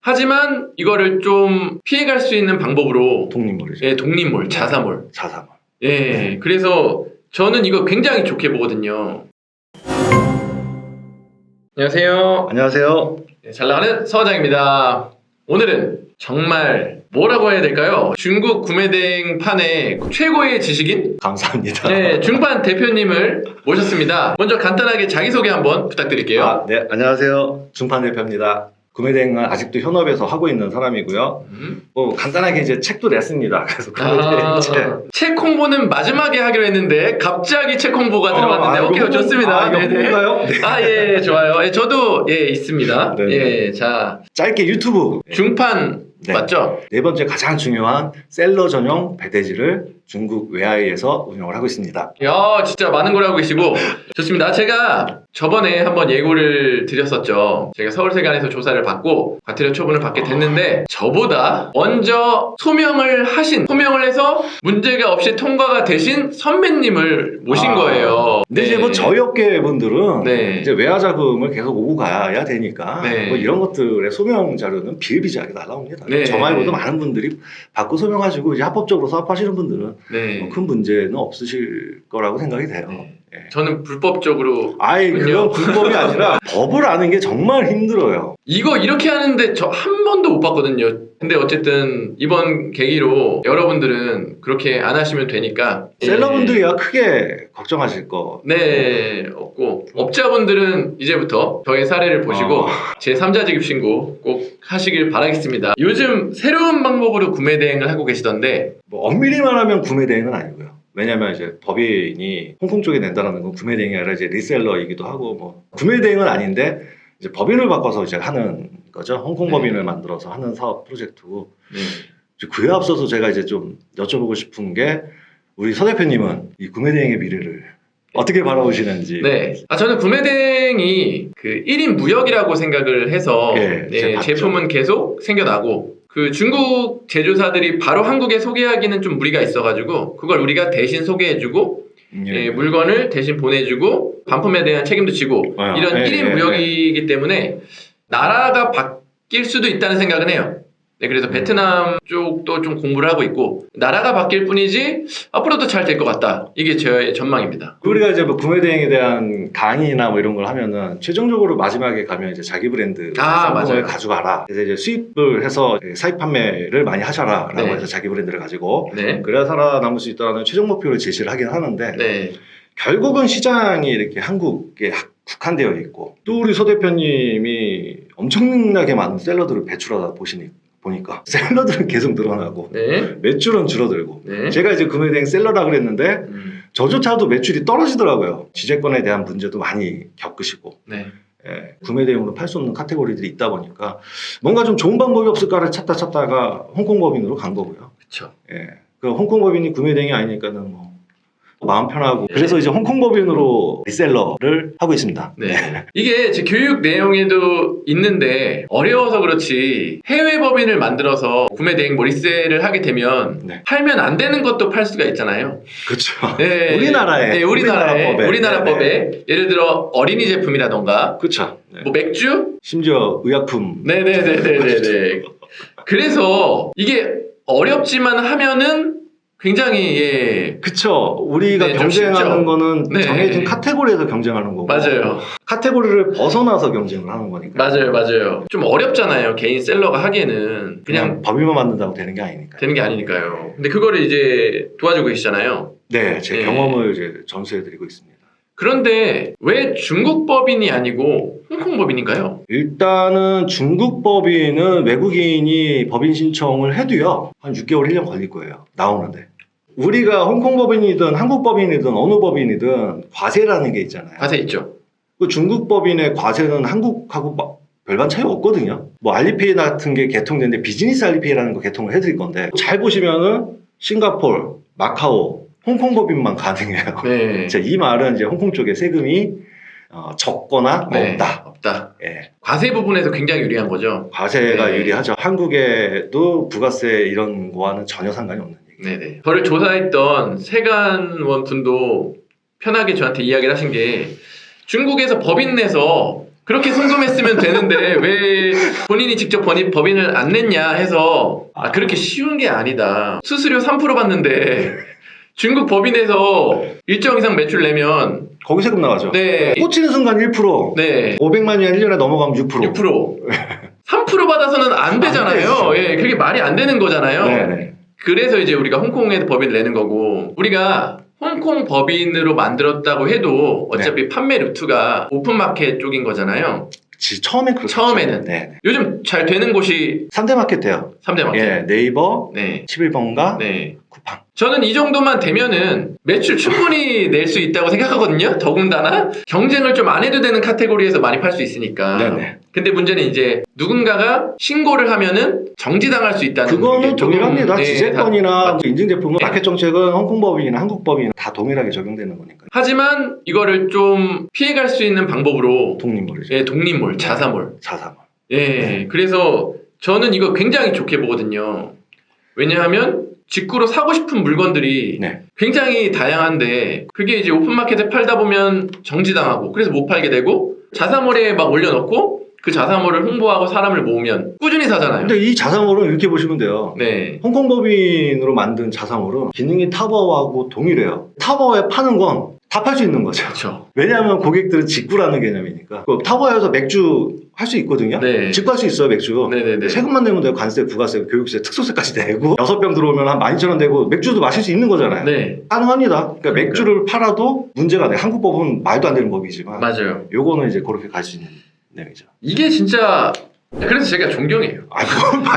하지만 이거를 좀 피해갈 수 있는 방법으로 독립몰이죠. 예, 독립몰, 자사몰. 자사몰. 예, 네. 그래서 저는 이거 굉장히 좋게 보거든요. 안녕하세요. 안녕하세요. 네, 잘 나가는 서과장입니다. 오늘은 정말 뭐라고 해야 될까요? 중국 구매대행판의 최고의 지식인? 감사합니다. 네, 중판 대표님을 모셨습니다. 먼저 간단하게 자기소개 한번 부탁드릴게요. 네, 안녕하세요. 중판 대표입니다. 구매대행은 아직도 현업에서 하고 있는 사람이고요. 뭐 간단하게 이제 책도 냈습니다. 그래서 구매대행 책 홍보는 마지막에 하기로 했는데 갑자기 책 홍보가 들어갔는데 오케이, 좋습니다. 이거 네네. 홍보인가요? 네. 예, 좋아요. 예, 저도 있습니다. 네네. 예, 자, 짧게 유튜브 중판 네. 맞죠? 네 번째 가장 중요한 셀러 전용 배대지를 중국 외화에서 운영을 하고 있습니다. 야, 진짜 많은 걸 하고 계시고 좋습니다. 제가 저번에 한번 예고를 드렸었죠. 제가 서울세관에서 조사를 받고 과태료 처분을 받게 됐는데 저보다 먼저 소명을 해서 문제가 없이 통과가 되신 선배님을 모신 거예요. 근데 이제 뭐 저희 업계 분들은 네. 이제 외화 자금을 계속 오고 가야 되니까 네. 뭐 이런 것들의 소명 자료는 비일비재하게 날라옵니다. 네. 저 말고도 많은 분들이 받고 소명하시고 이제 합법적으로 사업하시는 분들은 네. 뭐 큰 문제는 없으실 거라고 생각이 돼요. 네. 예. 저는 불법적으로 아이 그건 불법이 아니라 법을 아는 게 정말 힘들어요. 이거 이렇게 하는데 저 한 번도 못 봤거든요. 근데 어쨌든 이번 계기로 여러분들은 그렇게 안 하시면 되니까 셀러분들이야 크게 걱정하실 거. 네, 없고 업자분들은 이제부터 저의 사례를 보시고 제 3자 지급 신고 꼭 하시길 바라겠습니다. 요즘 새로운 방법으로 구매 대행을 하고 계시던데 뭐 엄밀히 말하면 구매 대행은 아니고요. 왜냐면 이제 법인이 홍콩 쪽에 낸다는 건 구매 대행이 아니라 이제 리셀러이기도 하고 뭐 구매 대행은 아닌데 이제 법인을 바꿔서 이제 하는 거죠. 홍콩 법인을 만들어서 하는 사업 프로젝트고 그에 앞서서 제가 이제 좀 여쭤보고 싶은 게 우리 서 대표님은 이 구매 대행의 미래를 어떻게 바라보시는지. 네. 저는 구매 대행이 그 1인 무역이라고 생각을 해서 제가 봤죠. 제품은 계속 생겨나고 그 중국 제조사들이 바로 한국에 소개하기는 좀 무리가 있어가지고 그걸 우리가 대신 소개해주고 물건을 대신 보내주고 반품에 대한 책임도 지고 이런 1인 무역이기 때문에 나라가 바뀔 수도 있다는 생각은 해요. 네, 그래서 베트남 쪽도 좀 공부를 하고 있고 나라가 바뀔 뿐이지 앞으로도 잘 될 것 같다. 이게 제 전망입니다. 우리가 이제 뭐 구매 대행에 대한 강의나 뭐 이런 걸 하면은 최종적으로 마지막에 가면 이제 자기 브랜드 상품을 맞아요. 가져가라. 그래서 이제 수입을 해서 사입 판매를 많이 하셔라라고 네. 해서 자기 브랜드를 가지고 네. 그래야 살아남을 수 있다는 최종 목표를 제시를 하긴 하는데 네. 결국은 시장이 이렇게 한국에 국한되어 있고 또 우리 서 대표님이 엄청나게 많은 셀러들을 배출하다 보니까 셀러들은 계속 늘어나고 네. 매출은 줄어들고 네. 제가 이제 구매대행 셀러라 그랬는데 저조차도 매출이 떨어지더라고요. 지재권에 대한 문제도 많이 겪으시고 네. 구매대행으로 팔 수 없는 카테고리들이 있다 보니까 뭔가 좀 좋은 방법이 없을까를 찾다가 홍콩 법인으로 간 거고요. 그렇죠. 그 홍콩 법인이 구매대행이 아니니까는 뭐 마음 편하고 네. 그래서 이제 홍콩 법인으로 리셀러를 하고 있습니다. 네. 이게 제 교육 내용에도 있는데 어려워서 그렇지 해외 법인을 만들어서 구매 대행 뭐 리셀을 하게 되면 네. 팔면 안 되는 것도 팔 수가 있잖아요. 그렇죠. 네. 우리나라에 네, 우리나라 네, 법에 예를 들어 어린이 제품이라던가 그렇죠. 네. 뭐 맥주? 심지어 의약품. 네네네네네. 그래서 이게 어렵지만 하면은 굉장히 그쵸. 우리가 네, 좀 경쟁하는 쉽죠. 거는 네. 정해진 카테고리에서 경쟁하는 거고 맞아요. 카테고리를 벗어나서 경쟁을 하는 거니까. 맞아요. 좀 어렵잖아요. 개인 셀러가 하기에는 그냥 법인만 만든다고 되는 게 아니니까. 되는 게 아니니까요. 근데 그거를 이제 도와주고 계시잖아요. 네, 제 네. 경험을 이제 전수해드리고 있습니다. 그런데 왜 중국 법인이 아니고 홍콩 법인인가요? 일단은 중국 법인은 외국인이 법인 신청을 해도요 한 6개월 1년 걸릴 거예요. 나오는데 우리가 홍콩 법인이든 한국 법인이든 어느 법인이든 과세라는 게 있잖아요. 과세 있죠. 그 중국 법인의 과세는 한국하고 별반 차이 없거든요. 뭐 알리페이 같은 게 개통되는데 비즈니스 알리페이라는 거 개통을 해드릴 건데 잘 보시면은 싱가포르, 마카오, 홍콩 법인만 가능해요. 네. 이 말은 이제 홍콩 쪽에 세금이 적거나 네. 없다. 없다. 예. 과세 부분에서 굉장히 유리한 거죠. 과세가 네. 유리하죠. 한국에도 부가세 이런 거와는 전혀 상관이 없는 얘기. 네네. 저를 조사했던 세관원 분도 편하게 저한테 이야기를 하신 게 중국에서 법인 내서 그렇게 송금했으면 되는데 왜 본인이 직접 법인을 안 냈냐 해서 그렇게 쉬운 게 아니다. 수수료 3% 받는데 중국 법인에서 일정 이상 매출 내면 거기 세금 나가죠. 네. 꽂히는 순간 1%, 네. 500만 원 1년에 넘어가면 6%. 3% 받아서는 안 되잖아요. 예, 그게 말이 안 되는 거잖아요. 네네. 그래서 이제 우리가 홍콩에 법인을 내는 거고, 우리가 홍콩 법인으로 만들었다고 해도 어차피 판매 루트가 오픈마켓 쪽인 거잖아요. 처음엔 그렇죠. 처음에는. 네. 요즘 잘 되는 곳이 3대 마켓 돼요. 3대 마켓. 예, 네이버, 네. 11번가, 네. 쿠팡. 저는 이 정도만 되면은 매출 충분히 낼 수 있다고 생각하거든요. 더군다나 경쟁을 좀 안 해도 되는 카테고리에서 많이 팔 수 있으니까. 네네. 근데 문제는 이제 누군가가 신고를 하면은 정지당할 수 있다는 그거는 게 조금, 동일합니다. 네, 지재권이나 다- 인증 제품은 네. 마켓 정책은 홍콩 법인이나 한국 법인 다 동일하게 적용되는 거니까. 하지만 이거를 좀 피해갈 수 있는 방법으로 독립몰이죠. 예, 독립몰, 자사몰. 자사몰. 예, 네. 그래서 저는 이거 굉장히 좋게 보거든요. 왜냐하면 직구로 사고 싶은 물건들이 네. 굉장히 다양한데 그게 이제 오픈마켓에 팔다 보면 정지당하고 그래서 못 팔게 되고 자사몰에 막 올려놓고 그 자사몰을 홍보하고 사람을 모으면 꾸준히 사잖아요. 근데 이 자사몰은 이렇게 보시면 돼요. 네. 홍콩 법인으로 만든 자사몰은 기능이 타버하고 동일해요. 타버에 파는 건 다 팔 수 있는 거죠. 그렇죠. 왜냐하면 고객들은 직구라는 개념이니까. 그 타버에서 맥주 할 수 있거든요. 네. 직구할 수 있어요, 맥주. 네네네. 세금만 내면 돼요. 관세, 부가세, 교육세, 특소세까지 내고 6병 들어오면 한 12,000원 되고 맥주도 마실 수 있는 거잖아요. 네. 가능합니다. 그러니까 그러니까요. 맥주를 팔아도 문제가 돼. 한국 법은 말도 안 되는 법이지만 맞아요. 요거는 이제 그렇게 갈 수 있는 내용이죠. 이게 진짜 그래서 제가 존경해요.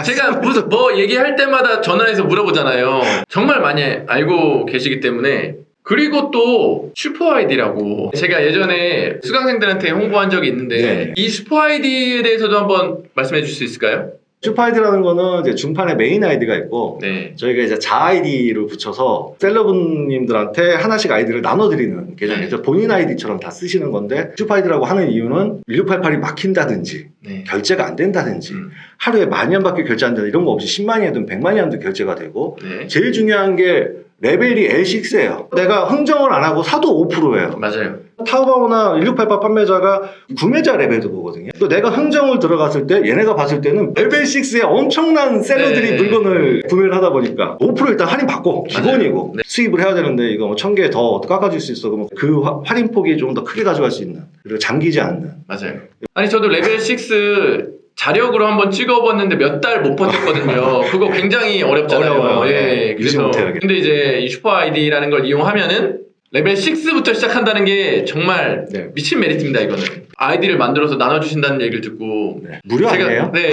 제가 무슨 뭐 얘기할 때마다 전화해서 물어보잖아요. 정말 많이 알고 계시기 때문에. 그리고 또 슈퍼아이디라고 제가 예전에 수강생들한테 홍보한 적이 있는데 네. 이 슈퍼아이디에 대해서도 한번 말씀해 주실 수 있을까요? 슈퍼아이디라는 거는 이제 중판에 메인 아이디가 있고 네. 저희가 이제 자 아이디를 붙여서 셀러분님들한테 하나씩 아이디를 나눠드리는 개념이죠. 본인 아이디처럼 다 쓰시는 건데 슈퍼아이디라고 하는 이유는 1688이 막힌다든지 네. 결제가 안 된다든지 하루에 10,000원밖에 결제 안 된다 이런 거 없이 10만이든 100만이든 결제가 되고 네. 제일 중요한 게 레벨이 L6예요. 내가 흥정을 안 하고 사도 5%예요. 맞아요. 타오바오나 1688 판매자가 구매자 레벨도 보거든요. 또 내가 흥정을 들어갔을 때 얘네가 봤을 때는 레벨 6에 엄청난 셀러들이 네. 물건을 구매를 하다 보니까 5% 일단 할인 받고 기본이고 네. 수입을 해야 되는데 이거 뭐 1,000개 더 깎아줄 수 있어. 그러면 그 할인폭이 좀 더 크게 가져갈 수 있는 그리고 잠기지 않는. 맞아요. 아니 저도 레벨 6 자력으로 한번 찍어봤는데 몇 달 못 버텼거든요. 그거 굉장히 어렵잖아요. 어려워요. 예. 유지 그래서 못해요. 근데 이제 이 슈퍼 아이디라는 걸 이용하면은 레벨 6부터 시작한다는 게 정말 네. 미친 메리트입니다. 이거는 아이디를 만들어서 나눠주신다는 얘기를 듣고 네. 무료 제가 아니에요? 네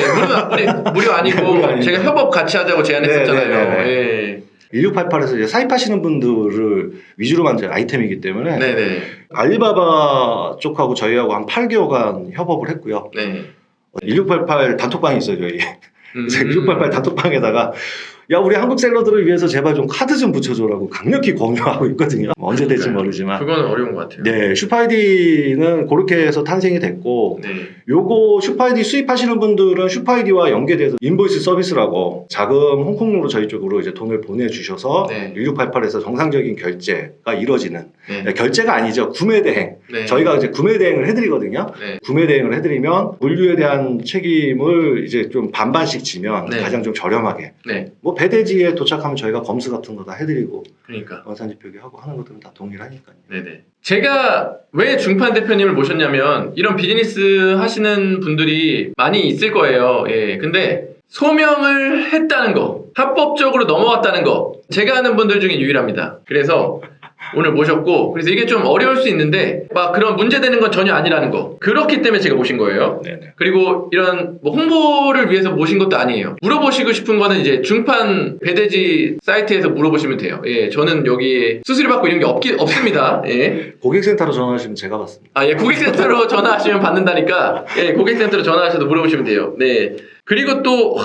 무료 아니고 무료 아니에요. 제가 협업 같이 하자고 제안했었잖아요. 네, 네, 예. 1688에서 이제 사입하시는 분들을 위주로 만든 아이템이기 때문에 네네. 알리바바 쪽하고 저희하고 한 8개월간 협업을 했고요. 네. 1688 단톡방이 있어요, 저희. 1688 단톡방에다가 야 우리 한국 셀러들을 위해서 제발 좀 카드 좀 붙여줘라고 강력히 권유하고 있거든요. 언제 될지 모르지만. 그건 어려운 것 같아요. 네, 슈퍼아이디는 그렇게 해서 탄생이 됐고 네. 요거 슈퍼아이디 수입하시는 분들은 슈퍼아이디와 연계돼서 인보이스 서비스라고 자금 홍콩으로 저희 쪽으로 이제 돈을 보내주셔서 네. 1688에서 정상적인 결제가 이루어지는 네. 결제가 아니죠. 구매 대행. 네. 저희가 이제 구매 대행을 해드리거든요. 네. 구매 대행을 해드리면 물류에 대한 책임을 이제 좀 반반씩 지면 네. 가장 좀 저렴하게 네. 뭐 배대지에 도착하면 저희가 검수 같은 거 다 해드리고 그러니까. 원산지 표기하고 하는 것들은 다 동일하니까요. 네네. 제가 왜 중판 대표님을 모셨냐면 이런 비즈니스 하시는 분들이 많이 있을 거예요. 예. 근데 소명을 했다는 거, 합법적으로 넘어갔다는 거, 제가 아는 분들 중에 유일합니다. 그래서 오늘 모셨고, 그래서 이게 좀 어려울 수 있는데 막 그런 문제되는 건 전혀 아니라는 거. 그렇기 때문에 제가 모신 거예요. 네네. 그리고 이런 뭐 홍보를 위해서 모신 것도 아니에요. 물어보시고 싶은 거는 이제 중판 배대지 사이트에서 물어보시면 돼요. 예, 저는 여기 수수료 받고 이런 게 없습니다. 예. 고객센터로 전화하시면 제가 받습니다. 아, 예, 고객센터로 전화하시면 받는다니까, 예, 고객센터로 전화하셔서 물어보시면 돼요. 네. 그리고 또,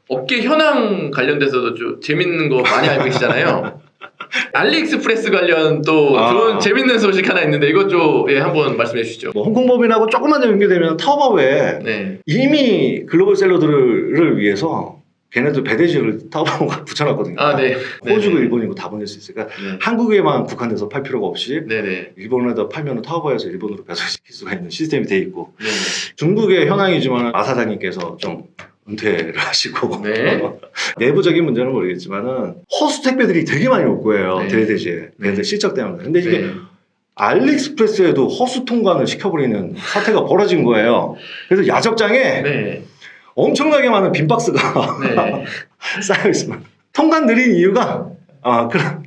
업계 현황 관련돼서도 좀 재밌는 거 많이 알고 계시잖아요. 알리익스프레스 관련 또 좋은 재밌는 소식 하나 있는데 이것 좀 예, 한번 말씀해 주시죠. 뭐 홍콩법인하고 조금만 더 연결되면 타오바오에 네. 이미 글로벌 셀러들을 위해서 걔네들 배대지를 타오르고 붙여놨거든요. 아, 네. 호주고 네네. 일본이고 다 보낼 수 있으니까 네. 한국에만 국한돼서 팔 필요가 없이 네네. 일본에다 팔면 타오바에서 일본으로 배송시킬 수가 있는 시스템이 돼 있고 네네. 중국의 현황이지만 마 사장님께서 좀 은퇴를 하시고 네. 내부적인 문제는 모르겠지만은 허수 택배들이 되게 많이 올 거예요. 네. 배대지에 배대 실적 때문에. 근데 이게 네. 알리익스프레스에도 허수 통관을 시켜버리는 사태가 벌어진 거예요. 그래서 야적장에 네. 엄청나게 많은 빈 박스가 네. 쌓여 있습니다. 통관 느린 이유가 그런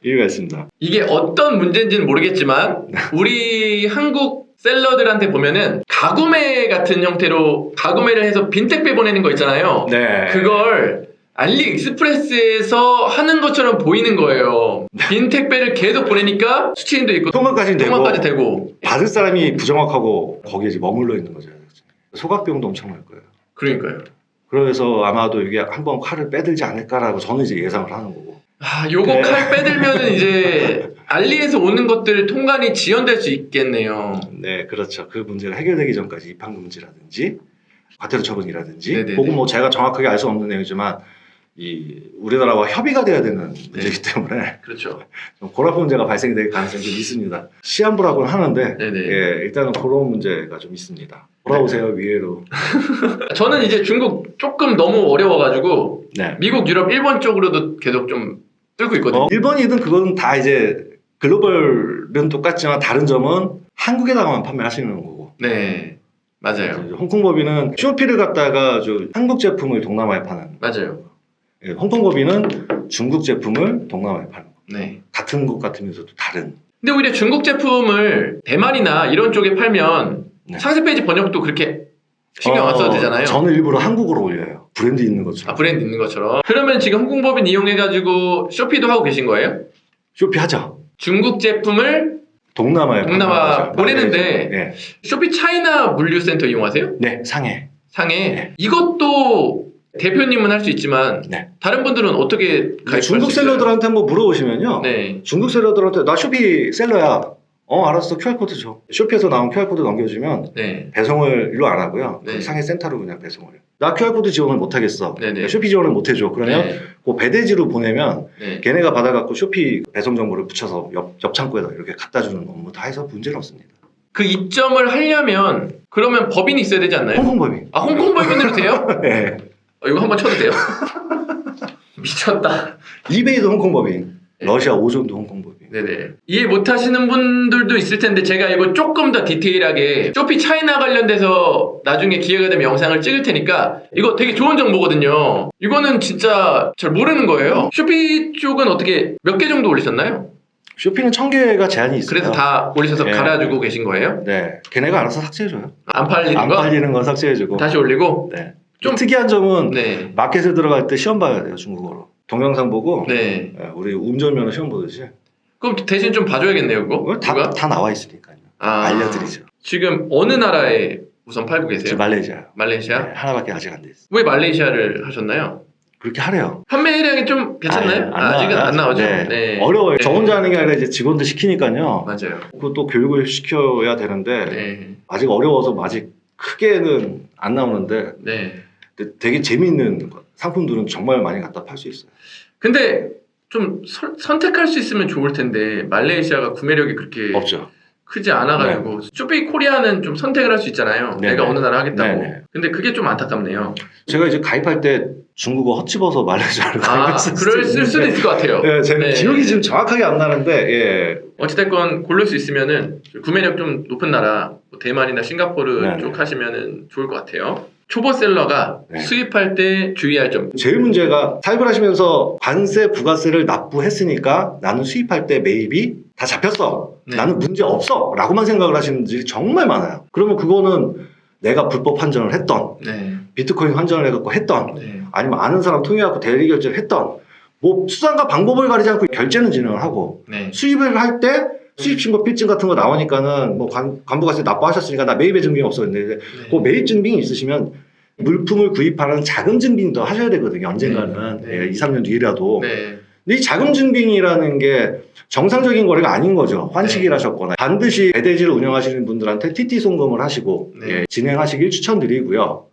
이유가 있습니다. 이게 어떤 문제인지는 모르겠지만 우리 한국 셀러들한테 보면은 가구매 같은 형태로 가구매를 해서 빈택배 보내는 거 있잖아요. 네. 그걸 알리익스프레스에서 하는 것처럼 보이는 거예요. 빈택배를 계속 보내니까 수취인도 있고 통관까지 되고 통관까지 되고. 받을 사람이 부정확하고 거기에 이제 머물러 있는 거죠. 소각비용도 엄청날 거예요. 그러니까요. 그래서 아마도 이게 한번 칼을 빼들지 않을까라고 저는 이제 예상을 하는 거고. 요거 네. 칼 빼들면은 이제 알리에서 오는 것들 통관이 지연될 수 있겠네요. 네, 그렇죠. 그 문제가 해결되기 전까지 입항금지라든지 과태료 처분이라든지 네네네. 혹은 뭐 제가 정확하게 알 수 없는 내용이지만 이 우리나라와 협의가 돼야 되는 문제이기 때문에 그렇죠. 좀 그런 문제가 발생이 될 가능성이 좀 있습니다. 시한부라고는 하는데 네네. 예, 일단은 그런 문제가 좀 있습니다. 돌아오세요 위에로. 저는 이제 중국 조금 너무 어려워가지고 네. 미국, 유럽, 일본 쪽으로도 계속 좀 뚫고 있거든요. 일본이든 그건 다 이제 글로벌은 똑같지만 다른 점은 한국에다가만 판매하시는 거고. 네, 맞아요. 이제 홍콩법인은 쇼피를 갖다가 한국 제품을 동남아에 파는. 맞아요. 예, 홍콩법인은 중국 제품을 동남아에 파는. 네. 같은 것 같으면서도 다른. 근데 오히려 중국 제품을 대만이나 이런 쪽에 팔면 네. 상세 페이지 번역도 그렇게 신경 안 써도 되잖아요. 저는 일부러 한국어로 올려요. 브랜드 있는 것처럼. 브랜드 있는 것처럼. 그러면 지금 홍콩법인 이용해가지고 쇼피도 하고 계신 거예요? 쇼피 하죠. 중국 제품을 동남아 보내는데 네. 쇼피 차이나 물류센터 이용하세요? 네, 상해. 상해. 네. 이것도 대표님은 할 수 있지만 네. 다른 분들은 어떻게 가입할 중국 수 있어요? 셀러들한테 뭐 물어보시면요. 네. 중국 셀러들한테 나 쇼피 셀러야. 알았어. QR코드 줘. 쇼피에서 나온 QR코드 넘겨주면 네. 배송을 일로 안 하고요. 네. 상해 센터로 그냥 배송을 해요. 나 QR코드 지원을 못 하겠어. 네네. 쇼피 지원을 못 해줘. 그러면 네. 그 배대지로 보내면 네. 걔네가 받아갖고 쇼피 배송 정보를 붙여서 옆 창고에다 이렇게 갖다 주는 업무 다 해서 문제는 없습니다. 그 입점을 하려면 그러면 법인이 있어야 되지 않나요? 홍콩법인. 홍콩 법인으로 돼요? 네. 이거 한번 쳐도 돼요? 미쳤다. 이베이도 홍콩법인. 네. 러시아 오존도 홍콩법인. 네네. 이해 못 하시는 분들도 있을 텐데 제가 이거 조금 더 디테일하게 쇼피 차이나 관련돼서 나중에 기회가 되면 영상을 찍을 테니까 이거 되게 좋은 정보거든요. 이거는 진짜 잘 모르는 거예요. 쇼피 쪽은 어떻게 몇 개 정도 올리셨나요? 쇼피는 1000개가 제한이 있어요. 그래서 다 올리셔서 네. 갈아주고 계신 거예요? 네. 걔네가 알아서 삭제해줘요. 안 팔리는 안 거? 팔리는 건 삭제해주고. 다시 올리고? 네. 좀- 좀 특이한 점은 네. 마켓에 들어갈 때 시험 봐야 돼요. 중국어로. 동영상 보고 네. 우리 운전면허 시험 보듯이 그럼 대신 좀 봐줘야겠네요, 그거? 누가? 다 나와 있으니까요. 알려드리죠. 지금 어느 나라에 우선 팔고 계세요? 지금 말레이시아요. 말레이시아? 네, 하나밖에 아직 안 돼 있어요. 왜 말레이시아를 하셨나요? 그렇게 하래요. 판매량이 좀 괜찮나요? 아직은 안 나오죠? 네. 어려워요. 네. 저 혼자 하는 게 아니라 이제 직원들 시키니까요. 맞아요. 그것도 교육을 시켜야 되는데 네. 아직 어려워서 아직 크게는 안 나오는데 네. 근데 되게 재미있는 상품들은 정말 많이 갖다 팔 수 있어요. 근데 좀 선택할 수 있으면 좋을 텐데 말레이시아가 구매력이 그렇게 없죠. 크지 않아가지고 쇼피 코리아는 좀 선택을 할 수 있잖아요. 네. 내가 어느 나라 하겠다고. 네. 근데 그게 좀 안타깝네요. 제가 이제 가입할 때 중국어 헛집어서 말레이시아를 가입했을 그럴 수도 있을 것 같아요. 네, 제가 네. 기억이 지금 정확하게 안 나는데 예. 어찌됐건 고를 수 있으면은 구매력 좀 높은 나라 뭐 대만이나 싱가포르 네네. 쪽 하시면은 좋을 것 같아요. 초보 셀러가 네. 수입할 때 주의할 점. 제일 문제가 사입을 하시면서 관세 부가세를 납부했으니까 나는 수입할 때 매입이 다 잡혔어. 네. 나는 문제 없어. 라고만 생각을 하시는 분들이 정말 많아요. 그러면 그거는 내가 불법 환전을 했던 네. 비트코인 환전을 해갖고 했던 네. 아니면 아는 사람 통해갖고 대리 결제를 했던 뭐 수단과 방법을 가리지 않고 결제는 진행을 하고 네. 수입을 할 때 수입 신고 필증 같은 거 나오니까는 뭐 관부가세 납부하셨으니까 나 매입의 증빙이 없었는데 그 매입 증빙이 있으시면 물품을 구입하는 자금 증빙도 하셔야 되거든요. 언젠가는 네. 예, 2, 3년 뒤라도. 네. 근데 이 자금 증빙이라는 게 정상적인 거래가 아닌 거죠. 환치기를 하셨거나 반드시 배대지를 운영하시는 분들한테 TT 송금을 하시고 네. 예, 진행하시길 추천드리고요.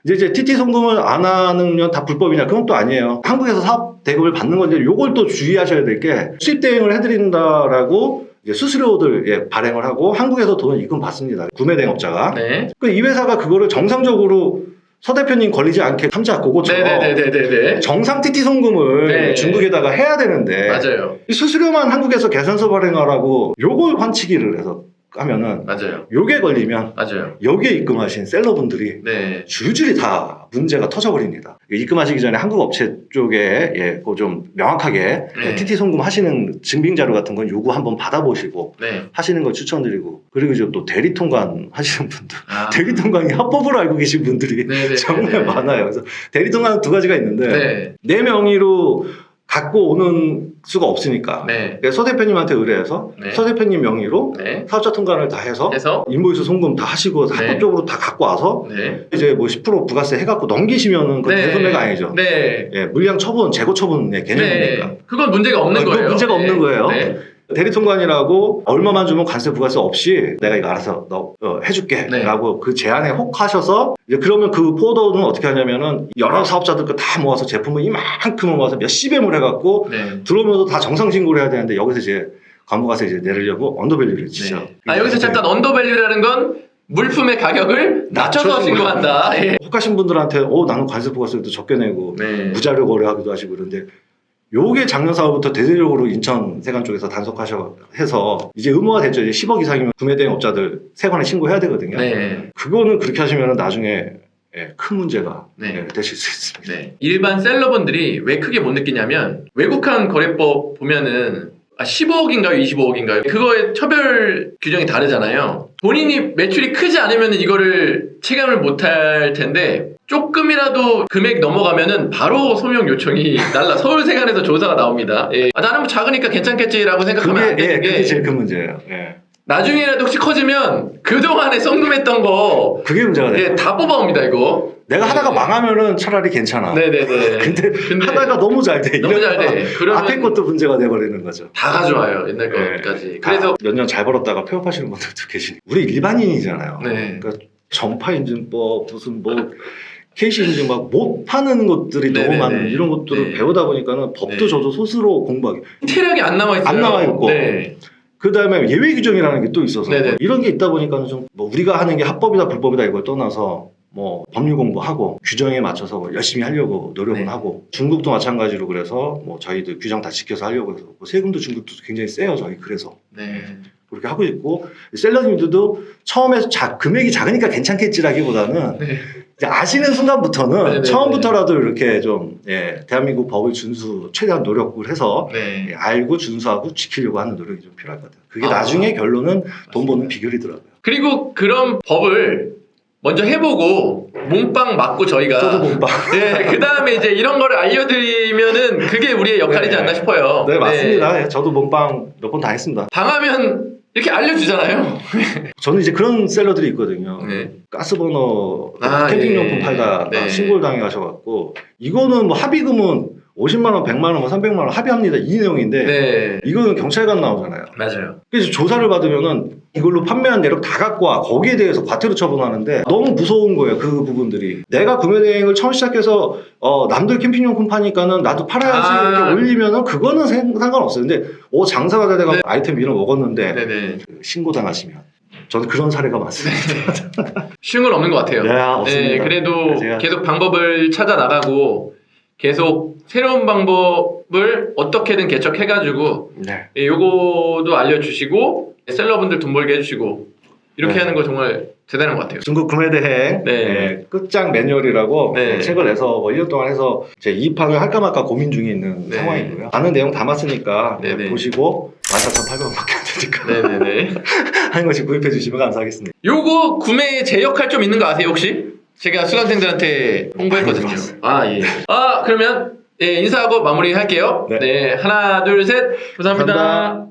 이제 TT 송금을 안 하면 다 불법이냐? 그건 또 아니에요. 한국에서 사업 대금을 받는 건데 요걸 또 주의하셔야 될 게 수입 대행을 해드린다라고 이제 수수료들 발행을 하고 한국에서 돈을 입금 받습니다. 구매 대행업자가. 네. 이 회사가 그거를 정상적으로 서 대표님 걸리지 않게 삼자 고거처럼 네네네네네. 정상 TT 송금을 네. 중국에다가 해야 되는데 맞아요. 이 수수료만 한국에서 계산서 발행하라고 요걸 환치기를 해서 하면은 맞아요. 요게 걸리면 맞아요. 여기에 입금하신 셀러분들이 네. 줄줄이 다 문제가 터져버립니다. 입금하시기 전에 한국 업체 쪽에 그거 좀 명확하게 네. TT 송금 하시는 증빙 자료 같은 건 요구 한번 받아보시고 네. 하시는 걸 추천드리고 그리고 이제 또 대리 통관 하시는 분들 아. 대리 통관이 합법으로 알고 계신 분들이 네네. 정말 많아요. 그래서 대리 통관 두 가지가 있는데 네. 내 명의로 갖고 오는 수가 없으니까 네. 서 대표님한테 의뢰해서 네. 서 대표님 명의로 네. 사업자 통관을 다 해서 해서 인보이스 송금 다 하시고 네. 합법적으로 다 갖고 와서 네. 이제 뭐 10% 부가세 해갖고 넘기시면은 그건 대손해가 아니죠. 네. 예, 물량 처분, 재고 처분의 개념이니까. 네. 그건 문제가 없는 그건 거예요. 문제가 없는 거예요. 네. 대리 통관이라고 얼마만 주면 관세 부가세 없이 내가 이거 알아서 해줄게 네. 라고 그 제안에 혹 하셔서 이제 그러면 그 포더는 어떻게 하냐면은 여러 사업자들 거 다 모아서 제품을 이만큼을 모아서 몇십 회물 해갖고 네. 들어오면서 다 정상 신고를 해야 되는데 여기서 이제 관부가세 이제 내리려고 언더밸류를 치죠. 네. 아, 여기서 잠깐 언더밸류라는 건 물품의 가격을 낮춰서 낮춰주는 신고한다. 예. 혹하신 분들한테 나는 관세 부가세도 적게 내고 네. 무자료 거래하기도 하시고 그런데 요게 작년 4월부터 대대적으로 인천 세관 쪽에서 단속해서 이제 의무화 됐죠. 이제 10억 이상이면 구매 대행 업자들 세관에 신고해야 되거든요. 네. 그거는 그렇게 하시면 나중에 큰 문제가 네. 되실 수 있습니다. 네. 일반 셀러분들이 왜 크게 못 느끼냐면 외국한 거래법 보면은 15억인가요? 25억인가요? 그거의 처벌 규정이 다르잖아요. 본인이 매출이 크지 않으면 이거를 체감을 못할 텐데 조금이라도 금액 넘어가면은 바로 소명 요청이 서울세관에서 조사가 나옵니다. 예. 나는 뭐 작으니까 괜찮겠지라고 생각하면 안 되는 그게 게 제일 큰 문제예요. 예. 나중에라도 혹시 커지면 그동안에 송금했던 거 그게 문제가 돼요. 예, 다 뽑아옵니다 이거. 내가 하다가 네. 망하면은 차라리 괜찮아. 네네네. 근데 하다가 너무 잘 돼. 너무 잘 돼. 그러면 앞에 것도 문제가 돼버리는 거죠. 다 가져와요 옛날 네. 것까지. 그래서 몇 년 잘 벌었다가 폐업하시는 분들도 계시니. 우리 일반인이잖아요. 네. 그러니까 전파인증법 무슨 뭐 KC 인증 막 못 파는 것들이 너무 네네네. 많은 이런 것들을 네. 배우다 보니까는 법도 네. 저도 스스로 공부하기. 체력이 안 남아 있어요. 안 남아 있고. 네. 그 다음에 예외 규정이라는 게 또 있어서 네네. 이런 게 있다 보니까는 좀 뭐 우리가 하는 게 합법이다 불법이다 이걸 떠나서 뭐 법률 공부하고 규정에 맞춰서 열심히 하려고 노력은 네. 하고 중국도 마찬가지로 그래서 뭐 저희도 규정 다 지켜서 하려고 해서 뭐 세금도 중국도 굉장히 세요 저희 그래서 네. 그렇게 하고 있고 셀러님들도 처음에 금액이 작으니까 괜찮겠지라기보다는 네. 이제 아시는 순간부터는 네네네. 처음부터라도 이렇게 좀 대한민국 법을 최대한 노력을 해서 네. 알고 준수하고 지키려고 하는 노력이 좀 필요할 것 같아요. 그게 아, 나중에 결론은 돈 버는 비결이더라고요. 그리고 그런 법을 먼저 해보고 몸빵 맞고 저희가 저도 몸빵. 네, 그 다음에 이제 이런 거를 알려드리면은 그게 우리의 역할이지 네. 않나 싶어요. 네, 맞습니다. 저도 몸빵 몇 번 다 했습니다. 당하면 이렇게 알려주잖아요. 저는 이제 그런 셀러들이 있거든요. 네. 가스버너 아, 캠핑용품 예. 팔다가 네. 신고를 당해가셔갖고 이거는 뭐 합의금은 50만 원, 100만 원, 300만 원 합의합니다. 이 내용인데 네. 이거는 경찰관 나오잖아요. 맞아요. 그래서 조사를 받으면은 이걸로 판매한 내역 다 갖고 와. 거기에 대해서 과태료 처분하는데 너무 무서운 거예요. 그 부분들이. 내가 구매 대행을 처음 시작해서 남들 캠핑용품 파니까는 나도 팔아야지 이렇게 올리면은 그거는 상관없어요. 근데 장사가 되다가 네. 아이템 밀어 먹었는데 네네. 신고당하시면 저는 그런 사례가 많습니다. 쉬운 건 없는 것 같아요. 네, 없습니다. 네, 그래도 제가- 계속 방법을 찾아 나가고 계속 새로운 방법을 어떻게든 개척해가지고 네. 요거도 알려주시고 셀러분들 돈 벌게 해주시고 이렇게 네. 하는 거 정말 대단한 것 같아요. 중국 구매대행 네. 끝장 매뉴얼이라고 네. 책을 내서 1년 동안 해서 제 이입학을 할까 말까 고민 중에 있는 네. 상황이고요. 많은 내용 담았으니까 네네. 보시고 14,800원밖에 안 되니까 네네네. 한 권씩 구입해 주시면 감사하겠습니다. 요거 구매에 제 역할 좀 있는 거 아세요 혹시? 제가 수강생들한테 홍보했거든요. 많이 들어왔어요. 아 예. 그러면 인사하고 마무리할게요. 네. 네, 하나 둘 셋. 감사합니다. 감사합니다.